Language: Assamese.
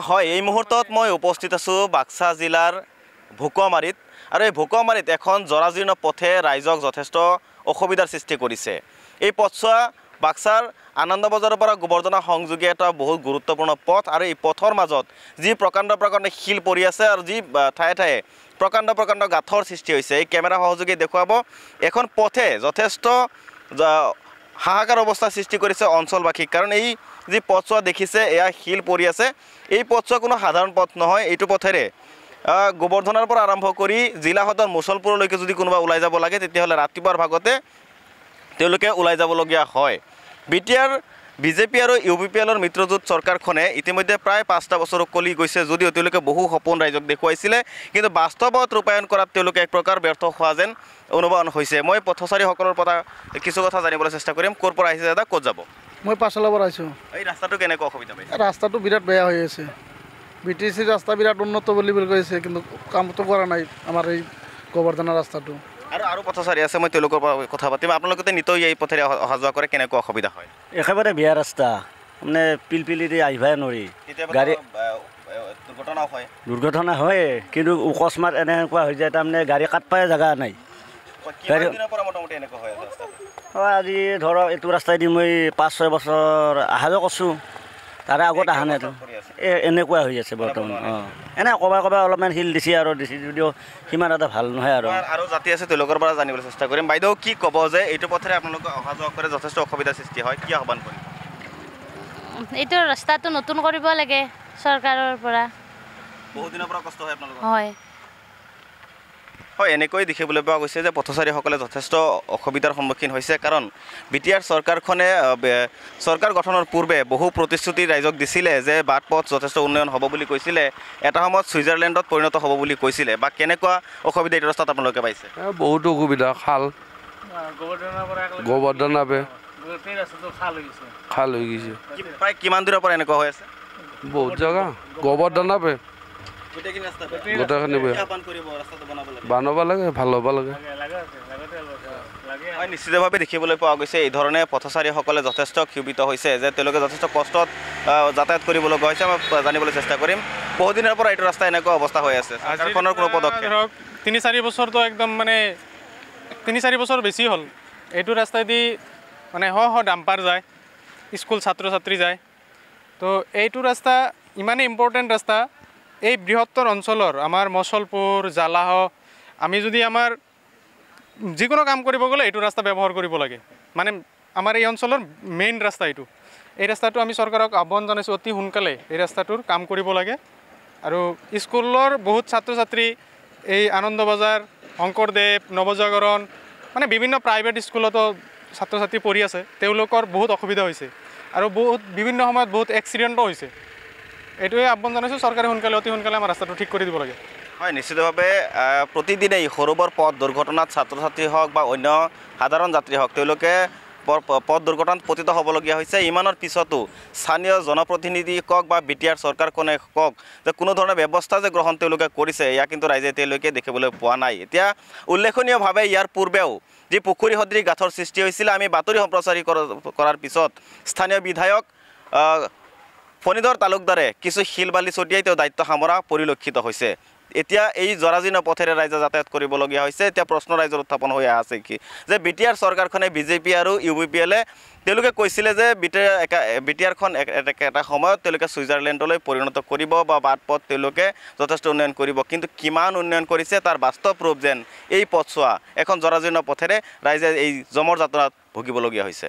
হয়, এই মুহূৰ্তত মই উপস্থিত আছোঁ বাক্সা জিলাৰ ভোকমাৰীত আৰু এই ভোকমাৰীত এখন জৰাজীৰ্ণ পথে ৰাইজক যথেষ্ট অসুবিধাৰ সৃষ্টি কৰিছে। এই পথছোৱা বাক্সাৰ আনন্দ বজাৰৰ পৰা গোবৰ্ধনা সংযোগী এটা বহুত গুৰুত্বপূৰ্ণ পথ আৰু এই পথৰ মাজত যি প্ৰকাণ্ড শিল পৰি আছে আৰু যি ঠায়ে ঠায়ে প্ৰকাণ্ড গাঁথৰ সৃষ্টি হৈছে। এই কেমেৰা সহযোগে দেখুৱাব এখন পথে যথেষ্ট হাহাকাৰ অৱস্থা সৃষ্টি কৰিছে অঞ্চলবাসীক, কাৰণ এই যি পথছোৱা দেখিছে এয়া শিল পৰি আছে। এই পথছোৱা কোনো সাধাৰণ পথ নহয়। এইটো পথেৰে গোবৰ্ধনাৰ পৰা আৰম্ভ কৰি জিলা সদৰ মুছলপুৰলৈকে যদি কোনোবা ওলাই যাব লাগে তেতিয়াহ'লে ৰাতিপুৱাৰ ভাগতে তেওঁলোকে ওলাই যাবলগীয়া হয়। বিজেপি আৰু UPPLৰ মিত্ৰজোঁট চৰকাৰখনে ইতিমধ্যে প্ৰায় 5টা বছৰ উকলি গৈছে যদিও তেওঁলোকে বহু সপোন ৰাইজক দেখুৱাইছিলে, কিন্তু বাস্তৱত ৰূপায়ণ কৰাত তেওঁলোকে এক প্ৰকাৰ ব্যৰ্থ হোৱা যেন অনুমান হৈছে। মই পথচাৰীসকলৰ পৰা কিছু কথা জানিবলৈ চেষ্টা কৰিম। ক'ৰ পৰা আহিছে দাদা, ক'ত যাব? মই পাছালৰ পৰা আহিছোঁ। এই ৰাস্তাটো কেনেকুৱা অসুবিধা পাইছে? ৰাস্তাটো বিৰাট বেয়া হৈ আছে। BTC ৰাস্তা বিৰাট উন্নত বুলি কৈছে, কিন্তু কামটো কৰা নাই আমাৰ এই গোবৰ্ধনা ৰাস্তাটো। আৰু পথচাৰী আছে, মই তেওঁলোকৰ পৰা কথা পাতিম। আপোনালোকে নিতৌ এই পথেৰে অহা যোৱা কৰে, কেনেকুৱা অসুবিধা হয়? একেবাৰে বেয়া ৰাস্তা, মানে পিলপিলিৰে আহিবই নোৱাৰি। গাড়ী দুৰ্ঘটনা হয়, কিন্তু অকস্মাত এনেকুৱা হৈ যায়, তাৰমানে গাড়ী কাটপাই জেগা নাই। আজি ধৰক এইটো ৰাস্তাইদি মই 5-6 বছৰ অহা যোৱা কৰিছোঁ, তাৰে আগত অহা নাই। এনেকুৱা হৈ আছে বৰ্তমান। এনে ক'বা অলপমান শিল দিছে আৰু যদিও সিমান এটা ভাল নহয়। আৰু জাতি আছে তেওঁলোকৰ পৰা জানিবলৈ চেষ্টা কৰিম। বাইদেউ, কি ক'ব যে এইটো পথেৰে আপোনালোকে অহা যোৱা কৰে যথেষ্ট অসুবিধাৰ সৃষ্টি হয়, কি আহ্বান কৰিম? এইটো ৰাস্তাটো নতুন কৰিব লাগে চৰকাৰৰ পৰা। বহুত দিনৰ পৰা কষ্ট হয় আপোনালোকৰ? হয়, এনেকৈ দেখিবলৈ পোৱা গৈছে যে পথচাৰীসকলে যথেষ্ট অসুবিধাৰ সন্মুখীন হৈছে, কাৰণ BTR চৰকাৰখনে চৰকাৰ গঠনৰ পূৰ্বে বহু প্ৰতিশ্ৰুতি ৰাইজক দিছিলে যে বাট পথ যথেষ্ট উন্নয়ন হ'ব বুলি কৈছিলে, এটা সময়ত ছুইজাৰলেণ্ডত পৰিণত হ'ব বুলি কৈছিলে। বা কেনেকুৱা অসুবিধা এইটো ৰাস্তাত আপোনালোকে পাইছে? বহুতো অসুবিধা, খাল গোবৰ্ধনা খাল হৈ গৈছে। প্ৰায় কিমান দূৰৰ পৰা এনেকুৱা হৈ আছে? বহুত জেগা গোবৰ্ধনা গোটেইখিনি বনাব লাগে, ভাল হ'ব লাগে। নিশ্চিতভাৱে দেখিবলৈ পোৱা গৈছে এই ধৰণে পথচাৰীসকলে যথেষ্ট ক্ষোভিত হৈছে যে তেওঁলোকে যথেষ্ট কষ্টত যাতায়াত কৰিব লগা হৈছে। মই জানিবলৈ চেষ্টা কৰিম, বহুদিনৰ পৰা এইটো ৰাস্তা এনেকুৱা অৱস্থা হৈ আছে, চৰকাৰখনৰ কোনো পদক্ষেপ? ধৰক 3-4 বছৰটো একদম মানে 3-4 বছৰ বেছি হ'ল। এইটো ৰাস্তাইদি মানে ডাম্পাৰ যায়, স্কুল ছাত্ৰ ছাত্ৰী যায়। তো এইটো ৰাস্তা ইমানেই ইম্পৰ্টেণ্ট ৰাস্তা, এই বৃহত্তৰ অঞ্চলৰ আমাৰ মুছলপুৰ জালাহ, আমি যদি আমাৰ যিকোনো কাম কৰিব গ'লে এইটো ৰাস্তা ব্যৱহাৰ কৰিব লাগে। মানে আমাৰ এই অঞ্চলৰ মেইন ৰাস্তা এইটো। এই ৰাস্তাটো আমি চৰকাৰক আহ্বান জনাইছোঁ, অতি সোনকালে এই ৰাস্তাটোৰ কাম কৰিব লাগে। আৰু স্কুলৰ বহুত ছাত্ৰ ছাত্ৰী এই আনন্দ বজাৰ, শংকৰদেৱ, নৱজাগৰণ, মানে বিভিন্ন প্ৰাইভেট স্কুলতো ছাত্ৰ ছাত্ৰী পঢ়ি আছে, তেওঁলোকৰ বহুত অসুবিধা হৈছে আৰু বিভিন্ন সময়ত বহুত এক্সিডেণ্টো হৈছে। এইটোৱে আহ্বান জনাইছোঁ, চৰকাৰে অতি সোনকালে আমাৰ ৰাস্তাটো ঠিক কৰি দিব লাগে। হয়, নিশ্চিতভাৱে প্ৰতিদিনেই সৰু বৰ পথ দুৰ্ঘটনাত ছাত্ৰ ছাত্ৰী হওক বা অন্য সাধাৰণ যাত্ৰী হওক তেওঁলোকে পথ দুৰ্ঘটনাত পতিত হ'বলগীয়া হৈছে। ইমানৰ পিছতো স্থানীয় জনপ্ৰতিনিধি কওক বা BTR চৰকাৰখনে কওক যে কোনো ধৰণৰ ব্যৱস্থা যে গ্ৰহণ তেওঁলোকে কৰিছে, এয়া কিন্তু ৰাইজে এতিয়ালৈকে দেখিবলৈ পোৱা নাই। এতিয়া উল্লেখনীয়ভাৱে ইয়াৰ পূৰ্বেও যি পুখুৰী সদৃশ গাঁথৰ সৃষ্টি হৈছিলে, আমি বাতৰি সম্প্ৰচাৰী কৰাৰ পিছত স্থানীয় বিধায়ক ফণীধৰ তালুকদাৰে কিছু শিল বালি ছটিয়াই তেওঁ দায়িত্ব সামৰা পৰিলক্ষিত হৈছে। এতিয়া এই জৰাজীৰ্ণ পথেৰে ৰাইজে যাতায়াত কৰিবলগীয়া হৈছে। এতিয়া প্ৰশ্ন ৰাইজৰ উত্থাপন হৈ আছে কি যে BTR চৰকাৰখনে BJP আৰু UPPLে তেওঁলোকে কৈছিলে যে BTRখন এটা সময়ত তেওঁলোকে ছুইজাৰলেণ্ডলৈ পৰিণত কৰিব বা বাট পথ তেওঁলোকে যথেষ্ট উন্নয়ন কৰিব, কিন্তু কিমান উন্নয়ন কৰিছে তাৰ বাস্তৱ ৰূপ যেন এই পথছোৱা এখন জৰাজীৰ্ণ পথেৰে ৰাইজে এই জমৰ যাত্ৰাত ভুগিবলগীয়া হৈছে।